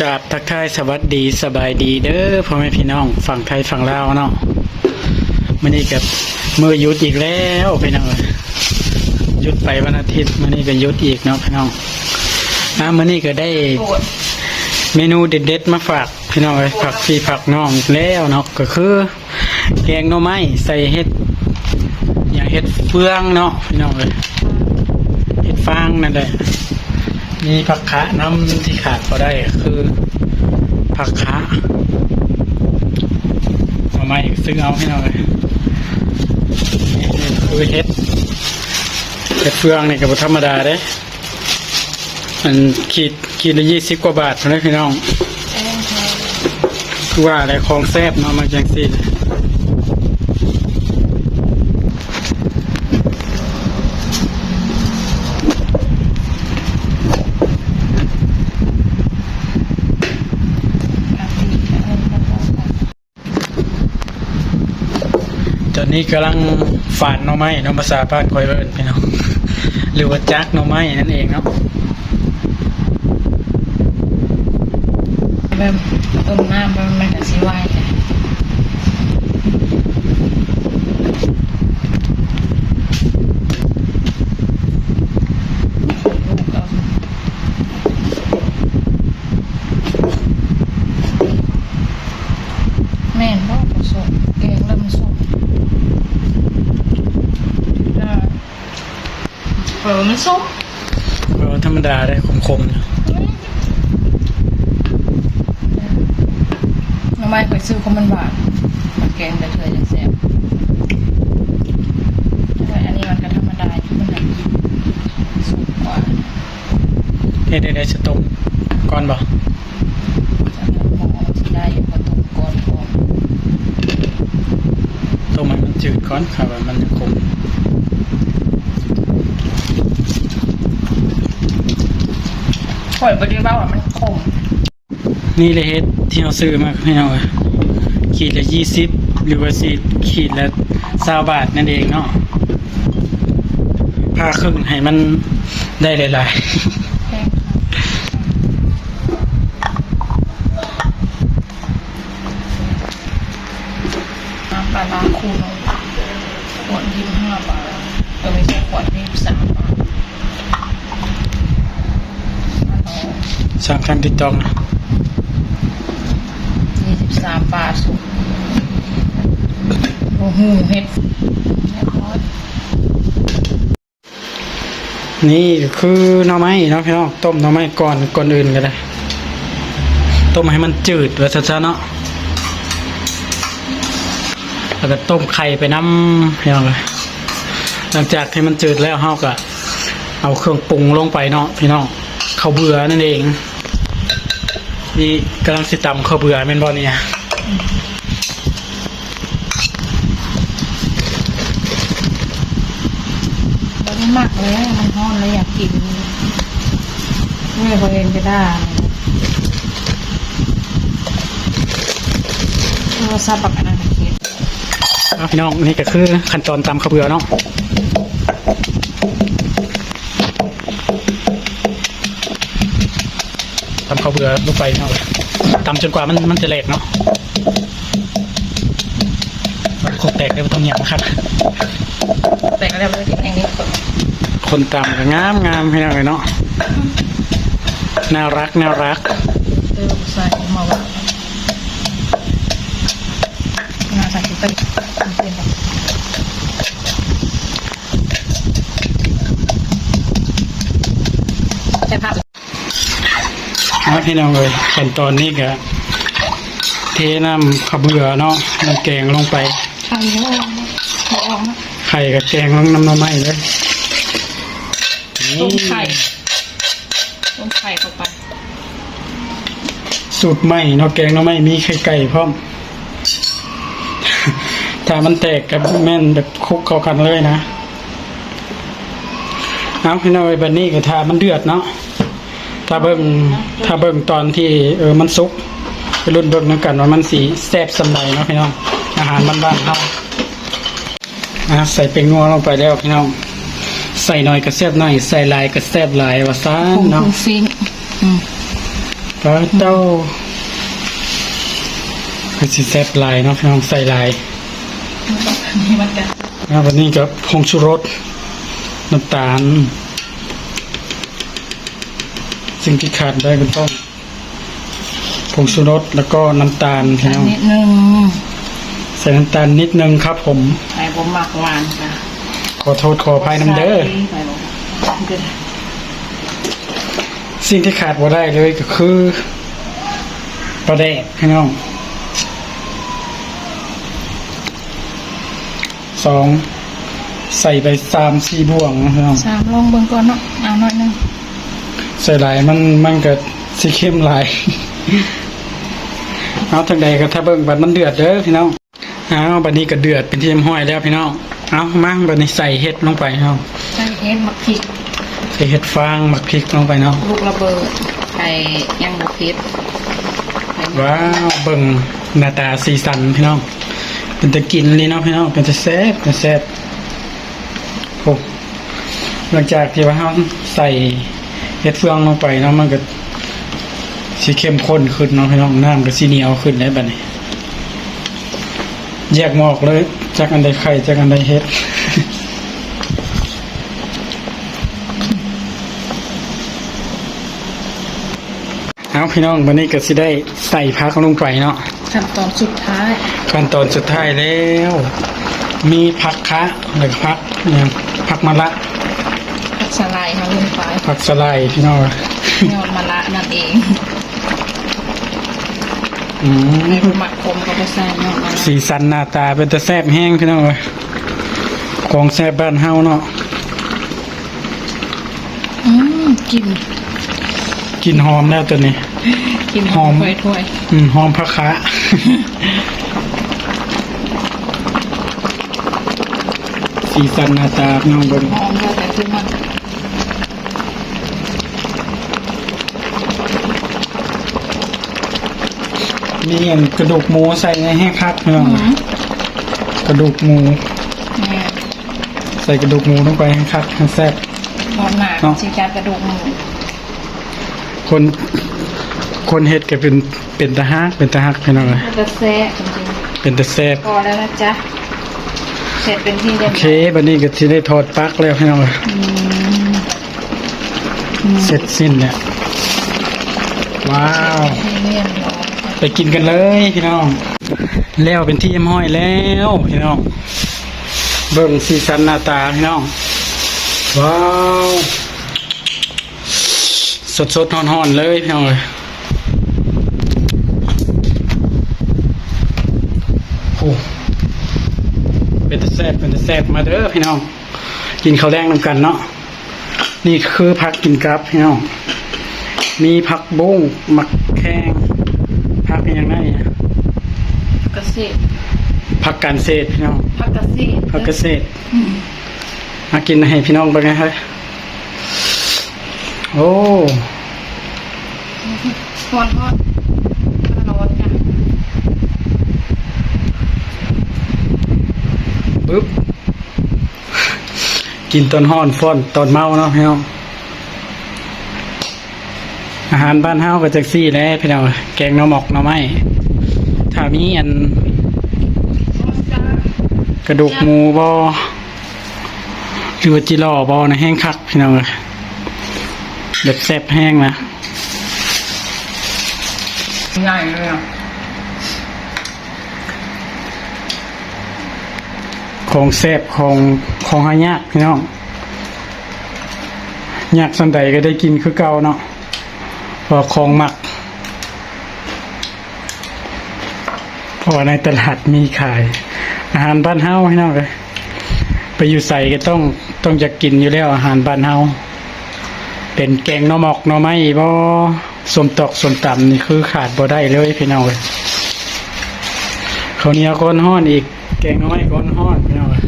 กราบทักทายสวัสดีสบายดีเด้อพ่อแม่พี่น้องฝั่งไทยฝั่งลาวเนาะมื้อนี้กับมื้อหยุดอีกแล้วพี่น้องหยุดไปวันอาทิตย์มื้อนี้ก็หยุดอีกเนาะพี่น้องมื้อนี้ก็ได้เมนูเด็ดๆมาฝากพี่น้องเลยผักพี่ผักน้องแล้วเนาะก็คือแกงหน่อไม้ใส่เห็ดอย่างเห็ดเฟืองเนาะพี่น้องเลยเห็ดฟางนั่นแหละมีผักคะน้ำที่ขาดก็ได้คือผักคะหน่อไม้ซึ่งเอาให้หน่อยนี่คือเห็ดเฟืองนี่ก็บ่ธรรมดาเด้มันขีดละ20 กว่าบาทนะพี่น้องคือว่าอะไรของแซ่บเนาะมาจังซี่ตอนนี้กำลังฝานหน่อไม้น้องภาษาบ้านคอยเอิ้นพี่น้องหรือว่าจักหน่อไม้นั่นเองเนาะแบบต้มน้ำมันก็สิไหวแม่นบ่ผสมแกงแล้วมันสุกมันสุกธรรมดาได้คมๆนะหน่อไม้ไปซื้อก็มันหวานมันแกงแต่เธอจะแซ่บแต่อันนี้มันก็ธรรมดาที่มันสุกกว่าได้สต้มก่อนบ่หม้อที่ได้อยู่ก็ต้มก่อนต้มมันจืดก่อนครับมันจะคมข่อยบ่ได้ว่ามันขมนี่เลยเฮ็ดที่เราซื้อมาให้เราขีดละ20หรือว่า10ขีดละ20 บาทนั่นเองเนาะผ่าครึ่งให้มันได้หลายน้ำปลาร้าคูณขวด25 บาทไม่ใช่ขวด23 บาทสั่งทางติดต่อนะ23 บาทสุกโอ้โหเฮ็ดนี่คือหน่อไม้เนาะพี่น้องต้มหน่อไม้ก่อนอื่นก็ได้ต้มให้มันจืดไว้ซะเนาะแล้วก็ต้มไข่ไปน้ำพี่น้องเลยหลังจากที่มันจืดแล้วเราก็เอาเครื่องปรุงลงไปเนาะพี่น้องข้าวเบื่อนั่นเองนี่กำลังสิตำข้าวเบื่อแม่นบ่เนี่ยบ่ได้มักเลยมันร้อนเลยอยากกินไม่พอเองจะได้โทรศัพท์ปักอันนั้นก็คิดพี่น้องนี่ก็คือขั้นตอนตำข้าวเบื่อเนาะตำข้าวเบื่อลงไปเนาะตำจนกว่ามันจะแหลกเนาะโคตรแตกเลยมันต้องเหนียวนะครับแต่ก็แล้วมันกินเองนี่คนตำก็งามให้เราเลยเนาะน่ารักใส่มาว่าน่าใส่ไปเป็นแบบใช่ภาพให้เราเลยขั้นตอนนี้ก็เทน้ำข้าวเบื่อเนาะน้ำแกงลงไปไข่กับแกงลงน้ำหน่อไม้เลยต้มไข่เข้าไปสูตรใหม่เนาะแกงหน่อไม้มีไข่ไก่พร้อมถ้ามันแตกกับแม่นแบบคลุกเข้ากันเลยนะเอาให้เราไปแบบนี้ก็ทามันเดือดเนาะถ้าเบิ่งตอนที่มันสุกไปรุ่นเบิ่งนึกกันว่ามันสีแซ่บสำใดเนาะพี่น้องอาหารบ้านๆเราใส่เป็นงัวลงไปแล้วพี่น้องใส่หน่อยก็แซ่บหน่อยใส่หลายก็แซ่บหลายว่าซ่านเนาะฟิน พ ปลาเต้าคือสิแซ่บหลายเนาะพี่น้องใส่หลาย นี่มันกัน แล้ววันนี้กับผงชูรสน้ำตาลสิ่งที่ขาดได้ก็ต้องผงชูรสแล้วก็น้ำตาลพี่น้อง นิดนึง ใส่น้ำตาลนิดนึงครับผม ไอ้ผมหมักหวานจ้ะ ขอโทษขออภัยน้ำเด้อ ไปบอกเด้อ สิ่งที่ขาดบ่ได้เลยก็คือปลาแดกพี่น้องสองใส่ไป3-4บ่วงนะพี่น้อง สามลองเบิ่งก่อนเนาะเอาหน่อยนึง ใส่หลายมันก็สิเข้มหลาย เอาทางใดก็ถ้าเบิ่งบัดมันเดือดเด้อพี่น้องเอาบัดนี้ก็เดือดเป็นที่เรียบร้อยแล้วพี่น้องเอามาบัดนี้ใส่เห็ดลงไปพี่น้อง ใส่เห็ดหมักพริก ใส่เห็ดฟางหมักพริกลงไปเนาะ ลูกระเบิดไข่ย่างบุกเพ็ด ว้าวเบิ่งหน้าตาสีสันพี่น้องเป็นตะกินเลยเนาะพี่น้องเป็นตะแซ่บโอ้หลังจากที่ว่าเราใส่เห็ดเฟืองลงไปเนาะมันก็สีเข้มข้นขึ้นเนาะพี่น้องน้ำก็สีเหนียวขึ้นได้บัดนี้แยกหมอกเลยจากอันใดไข่จากอันใดเห็ด เอาพี่น้องวันนี้ก็สิได้ใส่ผักลงไปเนาะ ขั้นตอนสุดท้าย ขั้นตอนสุดท้ายแล้ว มีผักคะหรือผักเนี่ยผักมะละ ผักสไลด์ค่ะลงไป ผักสไลด์พี่น้อง ยอดมะระนั่นเอง อื ใน ม หมักคมก็ไปใส่ยอดมะระ สีสันหน้าตาเป็นตะแซ่บแห้งพี่น้องเลยของแซ่บบ้านเฮาเนาะ กิน กลินหอมแล้วตัวนี้ กิน หอม ถ้วย หอมผักคะ สีสันหน้าตาพี่น้องเบิ่ง ๆหอมแล้วแต่คือมัน มีอันกระดูกหมูใส่ในให้คักพี่น้องกระดูกหมู แม่ ใส่กระดูกหมูลงไปให้คักให้แซ่บ หอมหนา เนาะ ชีจากระดูกหมู คนเฮ็ดก็เป็นตะฮักพี่น้องเลย กระแซะจริง เป็นตะแซ่บ ๆพอแล้วนะจ๊ะเสร็จเป็นที่เรียบ โอ ร้ เค อย บัดนี้ก็สิได้ทอดปลั๊กแล้วพี่น้องเลย เสร็จสิ้นเนี่ยว้าว ที่เรียบร้อย ไปกินกันเลยพี่น้องแล้วเป็นที่เรียบร้อยแล้วพี่น้องเบิ่งสีสันหน้าตาพี่น้องว้าวสดๆร้อนๆเลยพี่น้องเลยโอ้เป็นตะแซ่บมาเด้อพี่น้องกินข้าวแดงนำกันเนาะนี่คือผักกินกับพี่น้องมีผักบุ้งหมักแข้งผักอย่างไร เกษตร ผักการเศษพี่น้อง ผักเกษตร ผักเกษตรมากินให้พี่น้องเป็นไงครับโอ้ ทอดร้อนจ้ะ ปึ๊บกินตอนห้อนฟ้อนตอนเมาเนาะพี่น้องอาหารบ้านเฮาก็จักซี่แหล้วพี่น้องแกงหน่อหมกหน่อไม้ถ้ามีอันกระดูกหมูบอหรือว่าจิรอบอนะแห้งคักพี่น้องเลยแบบแซ่บแห้งนะ ง่ายเลยอ่ะ ของแซ่บของหายากพี่น้องยากสันใดก็ได้กินคือเก่าเนาะเพอของหมักเพอในตลาดมีขาย อาหารบ้านเฮาพี่น้องเลยไปอยู่ใส่ก็ต้องจะกินอยู่แล้วอาหารบ้านเฮาเป็นแกงหน่อหมกหน่อไม้บ่ส้มตอกส้มตำนี่คือขาดบ่ได้เลยพี่น้องเลยข้าวเหนียวก้อนห้อนอีกแกงหน่อไม้ก้อนห้อนพี่น้องเลย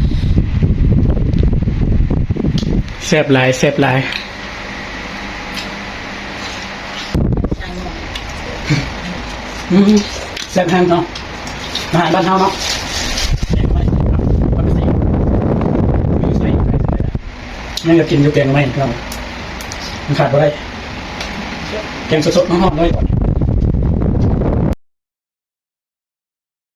แซ่บหลายแซ่บหลายแซ่บแห้งเนาะอาหารบ้านเฮาเนาะแกงหน่อไม้ครับปกติมีใส่ไปไม่จะกินอยู่แกงหน่อไม้พี่น้องมันขาดบ่ได้แกงสดๆน้องหอมเลยก่อน